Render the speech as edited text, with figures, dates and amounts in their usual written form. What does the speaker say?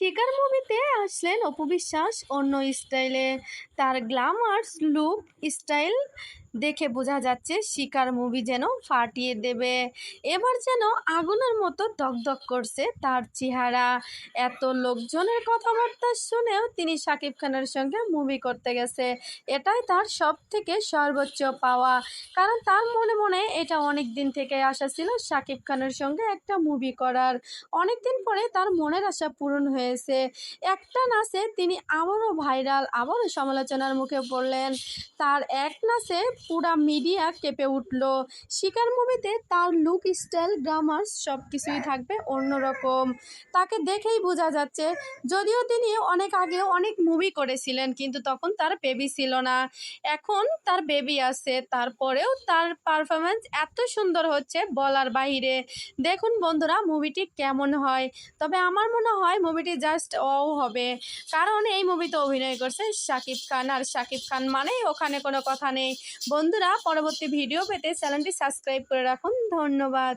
শিকার মুভিতে আসলেন অপু বিশ্বাস অন্য স্টাইলে। তার গ্ল্যামার্স লুক স্টাইল দেখে বোঝা যাচ্ছে শিকার মুভি যেন ফাটিয়ে দেবে। এবার যেন আগুনের মতো দগদগ করছে তার চেহারা। এত লোকজনের কথাবার্তা শুনেও তিনি শাকিব খানের সঙ্গে মুভি করতে গেছে, এটাই তার সব থেকে সর্বোচ্চ পাওয়া। কারণ তার মনে মনে এটা অনেক দিন থেকে আশা ছিল শাকিব খানের সঙ্গে একটা মুভি করার। অনেকদিন পরে তার মনের আশা পূরণ হয়েছে। একটা নাচে তিনি আবারও ভাইরাল, আবারও সমালোচনার মুখে পড়লেন। তার এক নাচে পুরা মিডিয়া কেঁপে উঠল। শিকার মুভিতে তার লুক স্টাইল গ্রামার সব কিছুই থাকবে অন্যরকম। তাকে দেখেই বোঝা যাচ্ছে, যদিও তিনি অনেক আগেও অনেক মুভি করেছিলেন কিন্তু তখন তার বেবি ছিল না। এখন তার বেবি আছে, তারপরেও তার পারফরমেন্স এত সুন্দর হচ্ছে বলার বাইরে। দেখুন বন্ধুরা মুভিটি কেমন হয়। তবে আমার মনে হয় মুভিটি জাস্ট হবে, কারণ এই মুভিতে অভিনয় করছে শাকিব খান, আর শাকিব খান মানেই ওখানে কোনো কথা নেই। বন্ধুরা পরবর্তী ভিডিও পেতে চ্যানেলটি সাবস্ক্রাইব করে রাখুন। ধন্যবাদ।